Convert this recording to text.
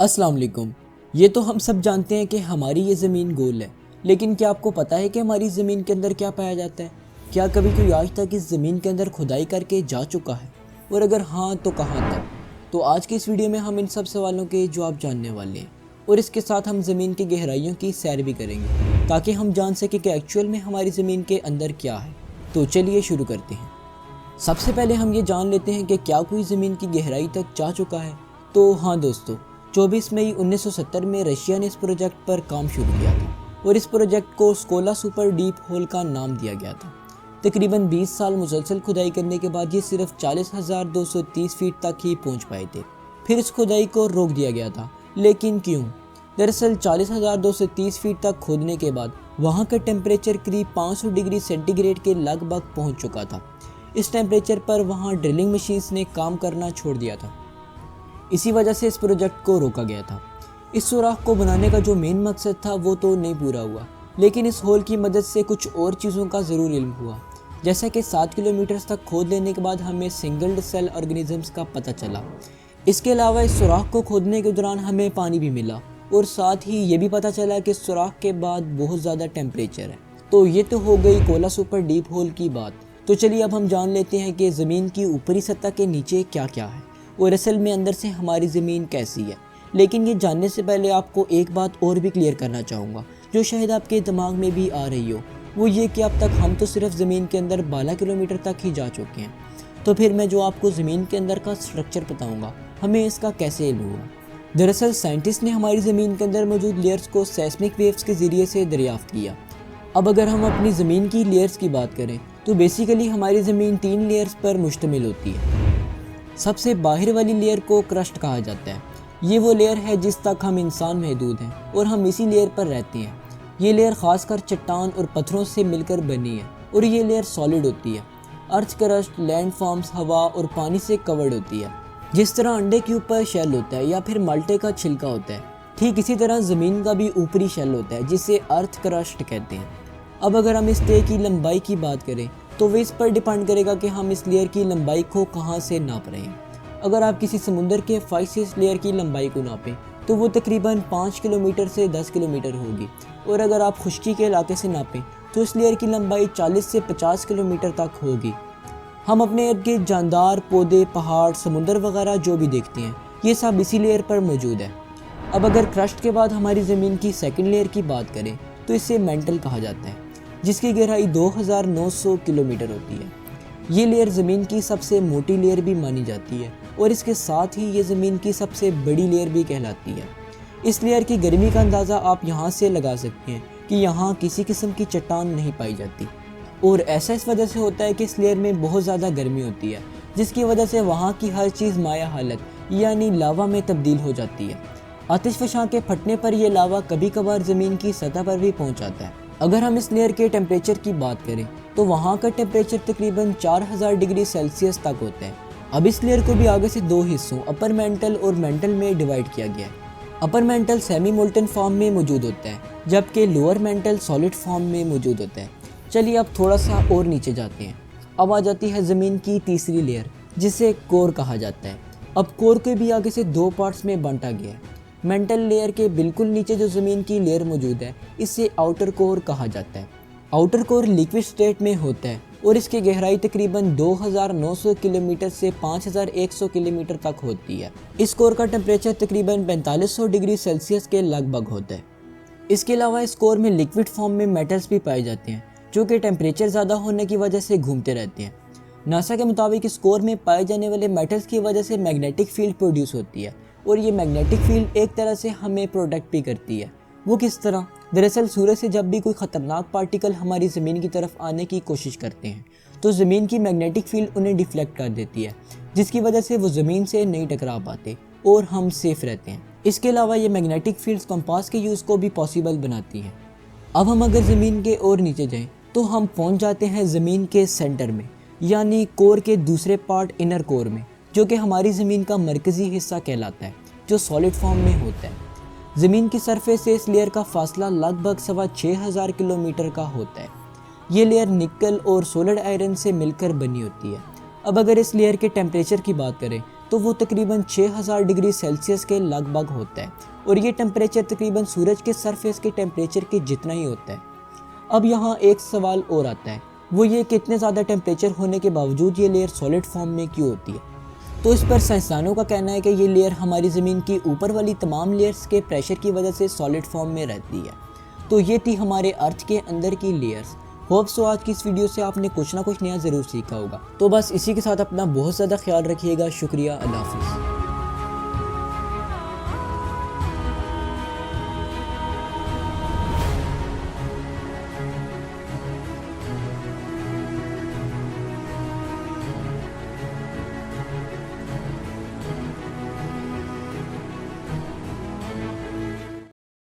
अस्सलाम वालेकुम। ये तो हम सब जानते हैं कि हमारी ये ज़मीन गोल है, लेकिन क्या आपको पता है कि हमारी ज़मीन के अंदर क्या पाया जाता है? क्या कभी कोई आज तक इस ज़मीन के अंदर खुदाई करके जा चुका है? और अगर हाँ तो कहाँ तक? तो आज की इस वीडियो में हम इन सब सवालों के जवाब जानने वाले हैं और इसके साथ हम ज़मीन की गहराइयों की सैर भी करेंगे ताकि हम जान सकें कि एक्चुअल में हमारी ज़मीन के अंदर क्या है। तो चलिए शुरू करते हैं। सबसे पहले हम ये जान लेते हैं कि क्या कोई ज़मीन की गहराई तक जा चुका है। तो हाँ दोस्तों, 24 मई 1970 में रशिया ने इस प्रोजेक्ट पर काम शुरू किया था और इस प्रोजेक्ट को स्कोला सुपर डीप होल का नाम दिया गया था। तकरीबन 20 साल मुसलसल खुदाई करने के बाद ये सिर्फ 40,230 फीट तक ही पहुंच पाए थे। फिर इस खुदाई को रोक दिया गया था, लेकिन क्यों? दरअसल 40,230 फीट तक खोदने के बाद वहाँ का टेम्परेचर करीब 500 डिग्री सेंटीग्रेड के लगभग पहुँच चुका था। इस टेम्परेचर पर वहाँ ड्रिलिंग मशीन्स ने काम करना छोड़ दिया था। इसी वजह से इस प्रोजेक्ट को रोका गया था। इस सुराख को बनाने का जो मेन मकसद था वो तो नहीं पूरा हुआ, लेकिन इस होल की मदद से कुछ और चीज़ों का ज़रूर इल्म हुआ। जैसा कि 7 किलोमीटर तक खोद लेने के बाद हमें सिंगल सेल ऑर्गेनिजम्स का पता चला। इसके अलावा इस सुराख को खोदने के दौरान हमें पानी भी मिला और साथ ही ये भी पता चला कि सुराख के बाद बहुत ज़्यादा टेम्परेचर है। तो ये तो हो गई कोला सुपर डीप होल की बात। तो चलिए अब हम जान लेते हैं कि ज़मीन की ऊपरी सतह के नीचे क्या क्या है और असल में अंदर से हमारी ज़मीन कैसी है। लेकिन ये जानने से पहले आपको एक बात और भी क्लियर करना चाहूँगा जो शायद आपके दिमाग में भी आ रही हो, वो ये कि अब तक हम तो सिर्फ ज़मीन के अंदर 12 किलोमीटर तक ही जा चुके हैं। तो फिर मैं जो आपको ज़मीन के अंदर का स्ट्रक्चर बताऊँगा, हमें इसका कैसे इल्म हुआ। दरअसल साइंटिस्ट ने हमारी ज़मीन के अंदर मौजूद लेयर्स को सेस्मिक वेव्स के ज़रिए से दरियाफ्त किया। अब अगर हम अपनी ज़मीन की लेयर्स की बात करें तो बेसिकली हमारी ज़मीन 3 लेयर्स पर मुश्तमिल होती है। सबसे बाहर वाली लेयर को क्रस्ट कहा जाता है। ये वो लेयर है जिस तक हम इंसान महदूद हैं और हम इसी लेयर पर रहते हैं। ये लेयर खासकर चट्टान और पत्थरों से मिलकर बनी है और ये लेयर सॉलिड होती है। अर्थ क्रस्ट लैंड फॉर्म्स, हवा और पानी से कवर्ड होती है। जिस तरह अंडे के ऊपर शेल होता है या फिर माल्टे का छिलका होता है, ठीक इसी तरह ज़मीन का भी ऊपरी शेल होता है जिसे अर्थ क्रस्ट कहते हैं। अब अगर हम इस लेयर की लंबाई की बात करें तो वो इस पर डिपेंड करेगा कि हम इस लेयर की लंबाई को कहाँ से नाप रहे हैं। अगर आप किसी समुंदर के 5 से इस लेयर की लंबाई को नापें तो वो तकरीबन 5 किलोमीटर से 10 किलोमीटर होगी, और अगर आप खुश्की के इलाके से नापें तो इस लेयर की लंबाई 40 से 50 किलोमीटर तक होगी। हम अपने इर्द गिर्द जानदार, पौधे, पहाड़, समुंदर वगैरह जो भी देखते हैं, ये सब इसी लेयर पर मौजूद है। अब अगर क्रस्ट के बाद हमारी ज़मीन की सेकेंड लेयर की बात करें तो इसे मेंटल कहा जाता है, जिसकी गहराई 2900 किलोमीटर होती है। ये लेयर ज़मीन की सबसे मोटी लेयर भी मानी जाती है और इसके साथ ही ये ज़मीन की सबसे बड़ी लेयर भी कहलाती है। इस लेयर की गर्मी का अंदाज़ा आप यहाँ से लगा सकते हैं कि यहाँ किसी किस्म की चट्टान नहीं पाई जाती, और ऐसा इस वजह से होता है कि इस लेयर में बहुत ज़्यादा गर्मी होती है, जिसकी वजह से वहाँ की हर चीज़ माया हालत यानी लावा में तब्दील हो जाती है। आतिशफ़शां के फटने पर यह लावा कभी कभार ज़मीन की सतह पर भी पहुँच जाता है। अगर हम इस लेयर के टेम्परेचर की बात करें तो वहाँ का टेम्परेचर तकरीबन 4000 डिग्री सेल्सियस तक होता है। अब इस लेयर को भी आगे से 2 हिस्सों अपर मेंटल और मेंटल में डिवाइड किया गया है। Upper mantle semi molten form में मौजूद होता है, जबकि लोअर मेंटल सॉलिड फॉर्म में मौजूद होता है। चलिए अब थोड़ा सा और नीचे जाते हैं। अब आ जाती है ज़मीन की तीसरी लेयर, जिसे कोर कहा जाता है। अब कोर को भी आगे से 2 पार्ट्स में बांटा गया है। मेंटल लेयर के बिल्कुल नीचे जो ज़मीन की लेयर मौजूद है, इसे आउटर कोर कहा जाता है। आउटर कोर लिक्विड स्टेट में होता है और इसकी गहराई तकरीबन 2900 किलोमीटर से 5100 किलोमीटर तक होती है। इस कोर का टेम्परेचर तकरीबन 4500 डिग्री सेल्सियस के लगभग होता है। इसके अलावा इस कोर में लिक्विड फॉर्म में मेटल्स भी पाए जाते हैं, जो कि टेम्परेचर ज़्यादा होने की वजह से घूमते रहते हैं। नासा के मुताबिक इस कोर में पाए जाने वाले मेटल्स की वजह से मैग्नेटिक फील्ड प्रोड्यूस होती है, और ये मैग्नेटिक फील्ड एक तरह से हमें प्रोटेक्ट भी करती है। वो किस तरह? दरअसल सूरज से जब भी कोई ख़तरनाक पार्टिकल हमारी ज़मीन की तरफ आने की कोशिश करते हैं तो ज़मीन की मैग्नेटिक फील्ड उन्हें डिफ्लेक्ट कर देती है, जिसकी वजह से वो ज़मीन से नहीं टकरा पाते और हम सेफ रहते हैं। इसके अलावा ये मैग्नेटिक फील्ड्स कंपास के यूज़ को भी पॉसिबल बनाती हैं। अब हम अगर ज़मीन के और नीचे जाएँ तो हम पहुँच जाते हैं ज़मीन के सेंटर में, यानी कोर के दूसरे पार्ट इनर कोर में, जो कि हमारी ज़मीन का मरकज़ी हिस्सा कहलाता है, जो सॉलिड फॉर्म में होता है। ज़मीन की सरफेस से इस लेयर का फासला लगभग 6500 किलोमीटर का होता है। ये लेयर निकल और सोलिड आयरन से मिलकर बनी होती है। अब अगर इस लेयर के टेम्परेचर की बात करें तो वो तकरीबन 6000 डिग्री सेल्सियस के लगभग होता है और ये टेम्परेचर तकरीबन सूरज के सरफेस के टेम्परेचर के जितना ही होता है। अब यहाँ एक सवाल और आता है, वो ये कि इतने ज़्यादा टेम्परेचर होने के बावजूद ये लेयर सॉलिड फॉर्म में क्यों होती है। तो इस पर साइंसदानों का कहना है कि ये लेयर हमारी ज़मीन की ऊपर वाली तमाम लेयर्स के प्रेशर की वजह से सॉलिड फॉर्म में रहती है। तो ये थी हमारे अर्थ के अंदर की लेयर्स। होप सो आज की इस वीडियो से आपने कुछ ना कुछ नया ज़रूर सीखा होगा। तो बस इसी के साथ अपना बहुत ज़्यादा ख्याल रखिएगा। शुक्रिया, अल्लाह हाफिज़।